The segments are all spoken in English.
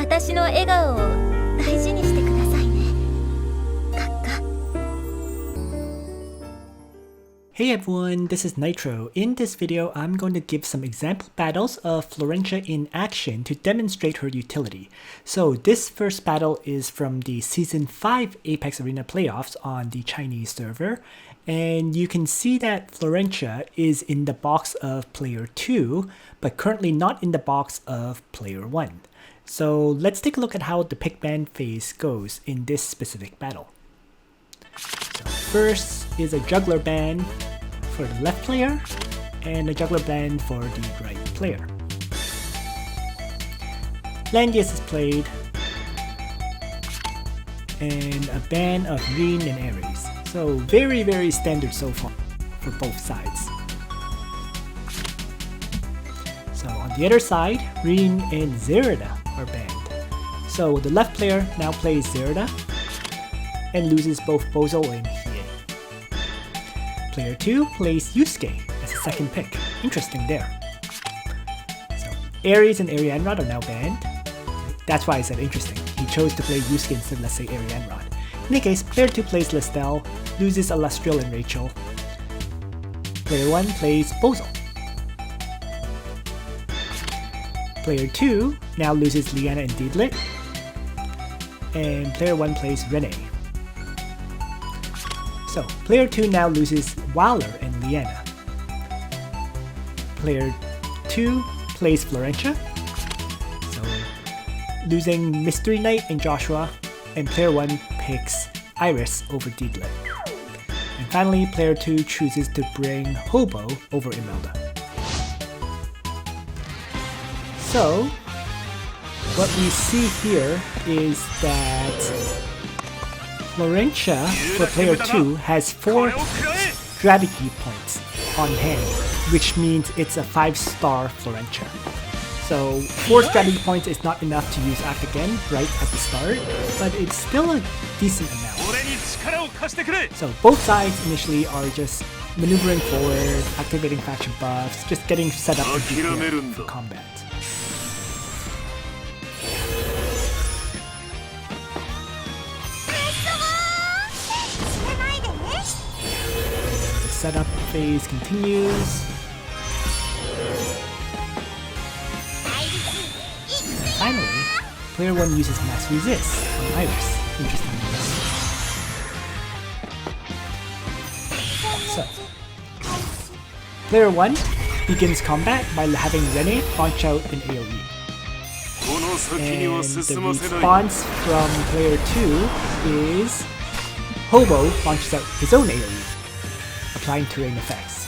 私の笑顔を大事にしてくださいね。閣下。Hey everyone, this is Nitro. In this video, I'm going to give some example battles of Florentia in action to demonstrate her utility. So this first battle is from the Season 5 Apex Arena playoffs on the Chinese server. And you can see that Florentia is in the box of player 2, but currently not in the box of player 1. So let's take a look at how the pick ban phase goes in this specific battle. So first is a juggler ban for the left player and a juggler ban for the right player. Langrisser is played and a ban of Rin and Ares. So very standard so far for both sides. So on the other side, Rin and Zerida are banned. So the left player now plays Zerida and loses both Bozo and Hiei. Player 2 plays Yusuke as a second pick. Interesting there. So Ares and Arianrod are now banned. That's why I said interesting. He chose to play Yusuke instead of, let's say, Arianrod. In any case, player 2 plays Listel, loses Alastriel and Rachel. Player 1 plays Bozo. Player 2 now loses Liana and Deedlit. And player 1 plays Rene. So, player 2 now loses Waller and Liana. Player 2 plays Florentia. So, losing Mystery Knight and Joshua. And player 1 picks Iris over Deedlit. And finally, player 2 chooses to bring Hobo over Imelda. So, what we see here is that Florentia for player 2 has 4 strategy points on hand, which means it's a 5-star Florentia. So 4 strategy points is not enough to use Act Again right at the start, but it's still a decent amount. So both sides initially are just maneuvering forward, activating faction buffs, just getting set up for combat. The setup phase continues. Finally, player 1 uses Mass Resist on Iris. Interesting. So, player 1 begins combat by having Rene launch out an AoE. And the response from player 2 is Hobo launches out his own AoE, applying terrain effects.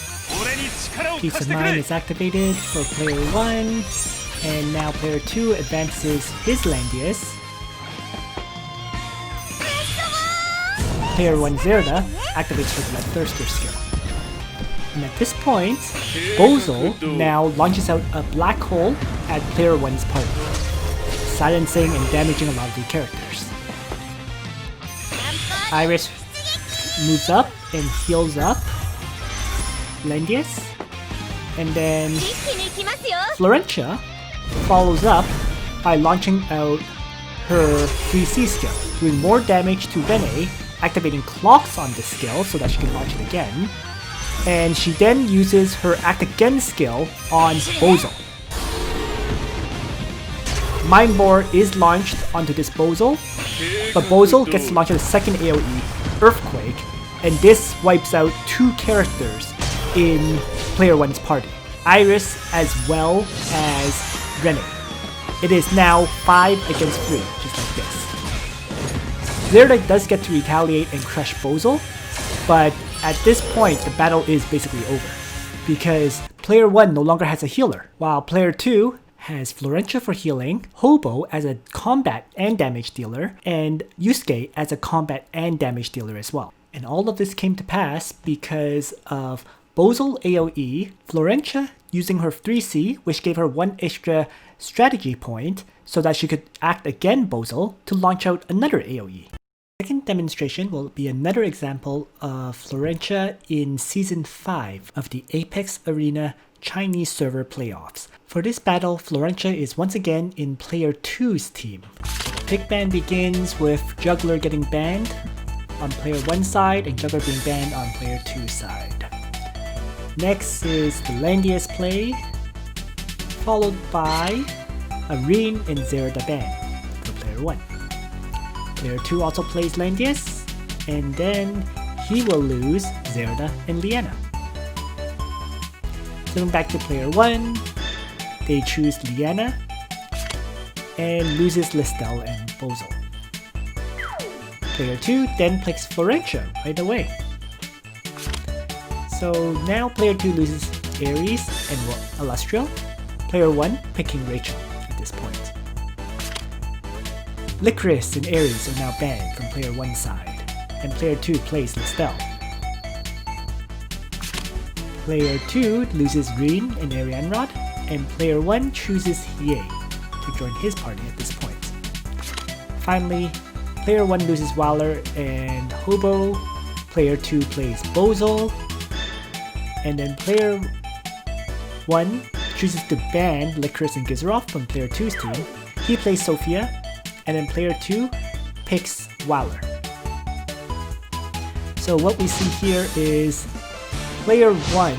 Peace of Mind is activated for player 1. And now player 2 advances his Landius. Player 1 Zerida activates her Bloodthirster skill. And at this point, Bozo now launches out a black hole at player 1's party, silencing and damaging a lot of the characters. Iris moves up and heals up Landius. And then Florentia follows up by launching out her 3C skill, doing more damage to Rene, activating clocks on this skill so that she can launch it again. And she then uses her Act Again skill on Bozo. Mind Bore is launched onto this Bozo, but Bozo gets to launch a second AoE, Earthquake, and this wipes out 2 characters in player 1's party, Iris as well as Rene. It is now 5 against 3, just like this. Zerida does get to retaliate and crush Bozo, but at this point the battle is basically over, because player 1 no longer has a healer, while player 2 has Florentia for healing, Hobo as a combat and damage dealer, and Yusuke as a combat and damage dealer as well. And all of this came to pass because of Bozo AoE, Florentia using her 3C, which gave her 1 extra strategy point so that she could act again Bozo to launch out another AoE. The second demonstration will be another example of Florentia in Season 5 of the Apex Arena Chinese server playoffs. For this battle, Florentia is once again in player 2's team. Pick ban begins with Juggler getting banned on player 1 side and Juggler being banned on player 2 side. Next is the Landius play, followed by a Reen and Zerda ban for player 1. Player 2 also plays Landius, and then he will lose Zerda and Liana. Going back to player 1, they choose Liana and loses Listel and Bozo. Player 2 then picks Florentia right away. So now player 2 loses Ares and Illustrial. Player 1 picking Rachel at this point. Licorice and Ares are now banned from player 1 side, and player 2 plays Listel. Player 2 loses Reen and Arianrod, and player 1 chooses Hiei to join his party at this point. Finally, player 1 loses Waller and Hobo, player 2 plays Bozo, and then player 1 chooses to ban Licorice and Gizarov from player 2's team. He plays Sophia, and then player 2 picks Waller. So what we see here is player 1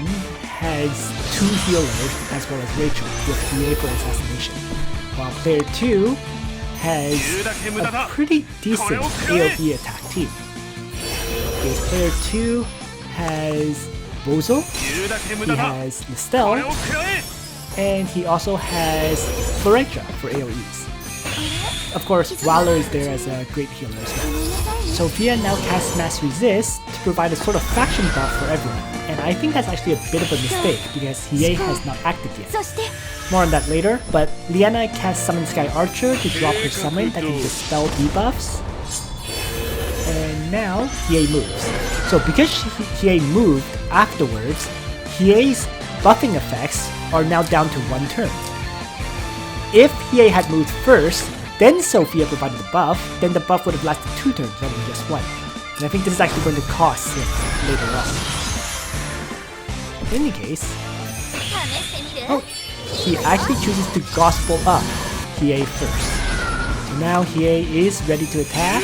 has 2 healers as well as Rachel with VA for assassination, while player 2 has a pretty decent AoE attack team. Because player 2 has Bozo, he has Listel, and he also has Florentia for AoEs. Of course, Waller is there as a great healer as well. Sophia now casts Mass Resist to provide a sort of faction buff for everyone, and I think that's actually a bit of a mistake because Hiei has not acted yet. More on that later, but Liana casts Summon Sky Archer to drop her summon that can dispel debuffs, and now Hiei moves. So because Hiei moved afterwards, Hiei's buffing effects are now down to 1 turn. If Hiei had moved first, then Sophia provided the buff, then the buff would have lasted 2 turns rather than just 1. And I think this is actually going to cost him later on. In any case, he actually chooses to Gospel up Hiei first. So now Hiei is ready to attack.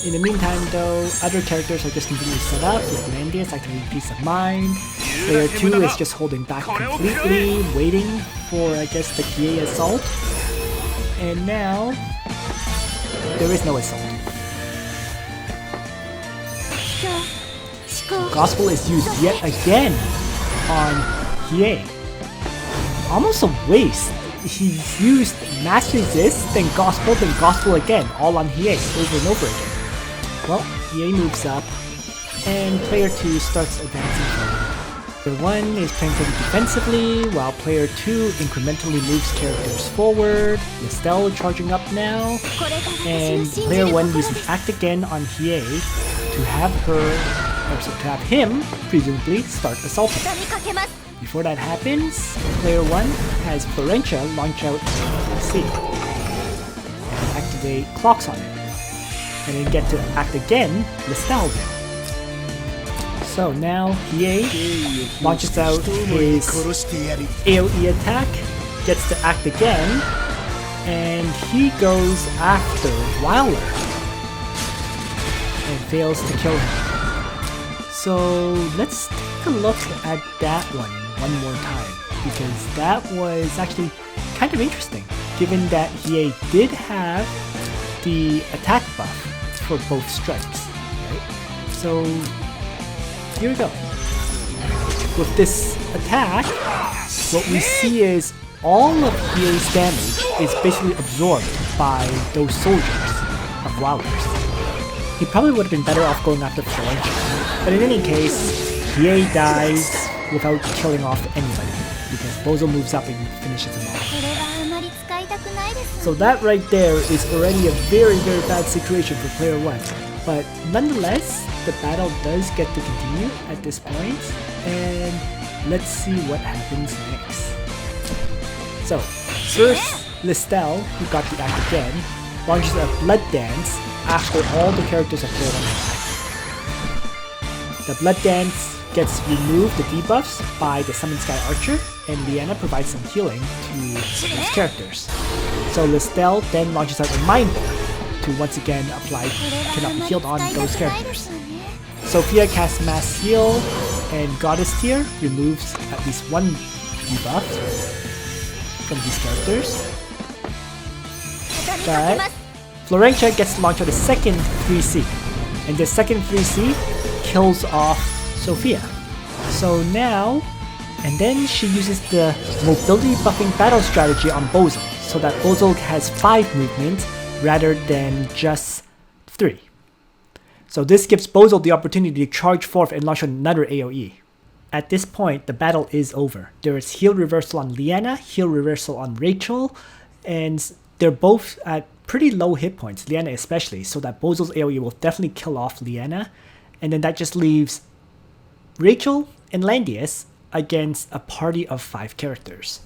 In the meantime though, other characters are just continuing to set up, with Landius activating Peace of Mind. Player 2 is just holding back completely, waiting for, I guess, the Hiei assault. And now, there is no assault. Gospel is used yet again on Hiei. Almost a waste. He's used Mass Resist, then Gospel again, all on Hiei, over and over again. Well, Hiei moves up, and player 2 starts advancing forward. Player 1 is playing pretty defensively, while player 2 incrementally moves characters forward. Listel charging up now, and player 1 uses Act Again on Hiei to have him, presumably, start assaulting. Before that happens, player 1 has Florentia launch out AC and activate Clocks on it, and then get to Act Again, Listel then. So now Hiei launches out his AoE attack, gets to Act Again, and he goes after Waller and fails to kill him. So let's take a look at that one more time, because that was actually kind of interesting, given that Hiei did have the attack buff for both strikes, right? So here we go. With this attack, what we see is all of Hiei's damage is basically absorbed by those soldiers of Waller's. He probably would have been better off going after Florentia, but in any case, Hiei dies without killing off anybody, because Bozo moves up and finishes him off. So that right there is already a very, very bad situation for player 1. But nonetheless, the battle does get to continue at this point, and let's see what happens next. So, first, Listel, who got the Act Again, launches a Blood Dance after all the characters of player 1 have acted. The Blood Dance gets removed the debuffs by the Summon Sky Archer, and Liana provides some healing to those characters. So Listel then launches out a Mind Ball to once again apply cannot be healed on those characters. Sophia casts Mass Heal, and Goddess Tier removes at least one debuff from these characters. But Florentia gets to launch out a second 3C, and the second 3C kills off Sophia. So now, and then she uses the mobility buffing battle strategy on Bozil, so that Bozil has 5 movement rather than just 3. So this gives Bozil the opportunity to charge forth and launch another AoE. At this point, the battle is over. There is heal reversal on Liana, heal reversal on Rachel, and they're both at pretty low hit points, Liana especially, so that Bozil's AoE will definitely kill off Liana, and then that just leaves Rachel and Landius against a party of 5 characters.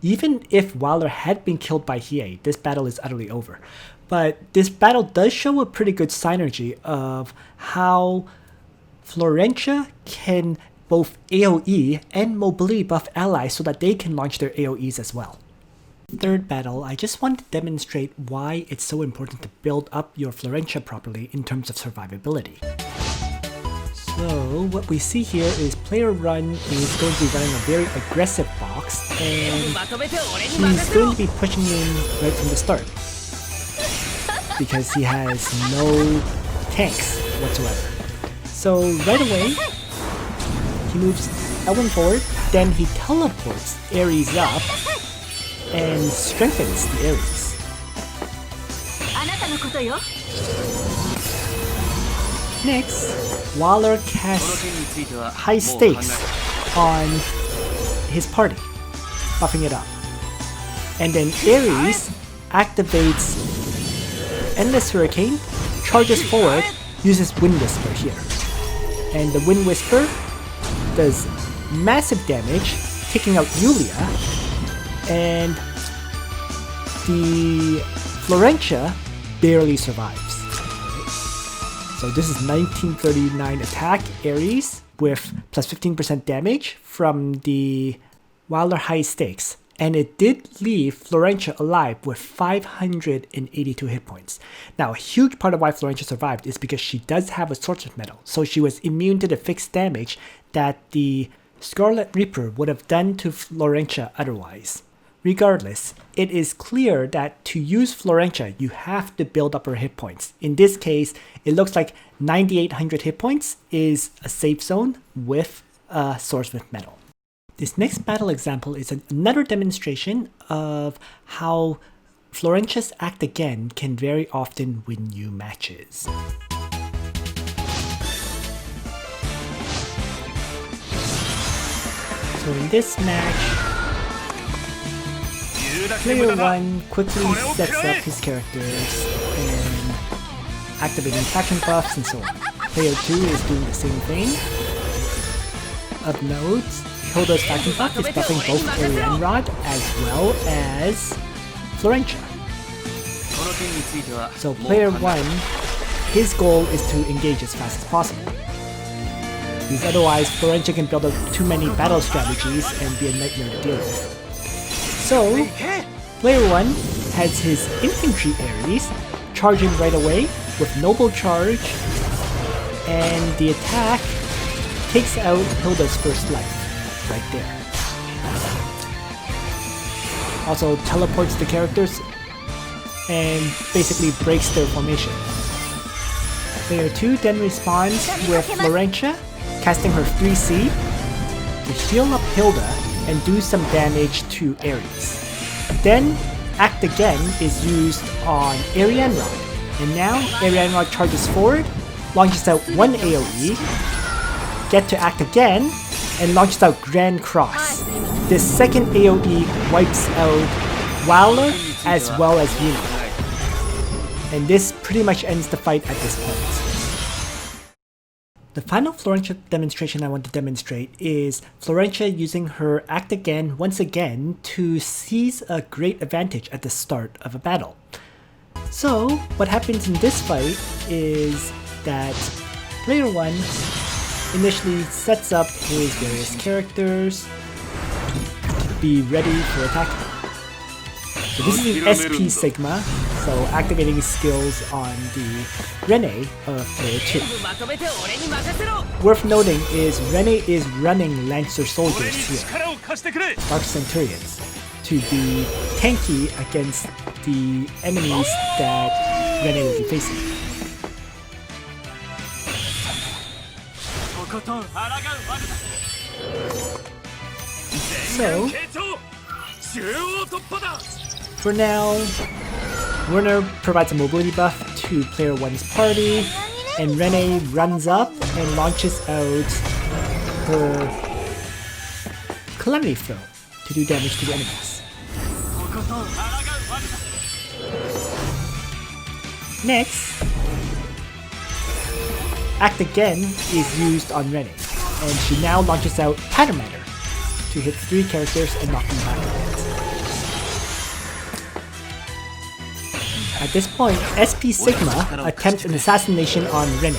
Even if Wilder had been killed by Hiei, this battle is utterly over. But this battle does show a pretty good synergy of how Florentia can both AoE and mobility buff allies so that they can launch their AoEs as well. Third battle, I just want to demonstrate why it's so important to build up your Florentia properly in terms of survivability. So what we see here is player Run is going to be running a very aggressive box, and he's going to be pushing in right from the start because he has no tanks whatsoever. So right away, he moves Elwyn forward, then he teleports Ares up and strengthens the Ares. Next, Waller casts high stakes on his party, buffing it up. And then Ares activates Endless Hurricane, charges forward, uses Wind Whisper here. And the Wind Whisper does massive damage, taking out Yulia, and the Florentia barely survives. So this is 1939 attack, Ares, with plus 15% damage from the Wilder High Stakes. And it did leave Florentia alive with 582 hit points. Now, a huge part of why Florentia survived is because she does have a Swordsmith medal, so she was immune to the fixed damage that the Scarlet Reaper would have done to Florentia otherwise. Regardless, it is clear that to use Florentia, you have to build up her hit points. In this case, it looks like 9,800 hit points is a safe zone with a Swordsmith medal. This next battle example is another demonstration of how Florentia's Act Again can very often win you matches. So in this match, Player 1 quickly sets up his characters and activating faction buffs and so on. Player 2 is doing the same thing. Of note, Hilda's faction buff is buffing both Arianrod as well as Florentia. So player 1, his goal is to engage as fast as possible, because otherwise Florentia can build up too many battle strategies and be a nightmare to deal with. So, player 1 has his infantry Ares charging right away with Noble Charge, and the attack takes out Hilda's first life right there. Also teleports the characters and basically breaks their formation. Player 2 then responds with Florentia, casting her 3C to heal up Hilda and do some damage to Ares. Then, Act Again is used on Arianrod, and now Arianrod charges forward, launches out one AoE, get to Act Again, and launches out Grand Cross. This second AoE wipes out Wilder as well as Yuna. And this pretty much ends the fight at this point. The final Florentia demonstration I want to demonstrate is Florentia using her Act Again once again to seize a great advantage at the start of a battle. So what happens in this fight is that player 1 initially sets up his various characters. He be ready for attacking. So this is an SP Sigma, so activating skills on the Rene of player 2. Worth noting is Rene is running Langrisser soldiers here, Dark Centurions, to be tanky against the enemies that Rene will be facing. So, for now, Werner provides a mobility buff to player 1's party, and Rene runs up and launches out her Calamity Throw to do damage to the enemies. Next, Act Again is used on Rene, and she now launches out Pattern Matter to hit 3 characters and knock them back a bit. At this point, SP Sigma attempts an assassination on Rene,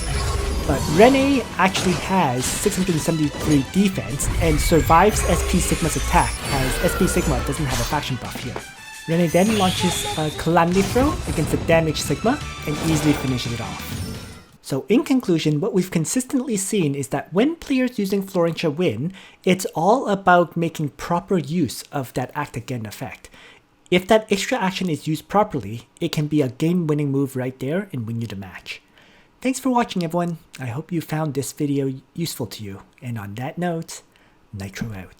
but Rene actually has 673 defense and survives SP Sigma's attack, as SP Sigma doesn't have a faction buff here. Rene then launches a Calamity Throw against the damaged Sigma and easily finishes it off. So in conclusion, what we've consistently seen is that when players using Florentia win, it's all about making proper use of that Act Again effect. If that extra action is used properly, it can be a game-winning move right there and win you the match. Thanks for watching, everyone. I hope you found this video useful to you. And on that note, Nitro out.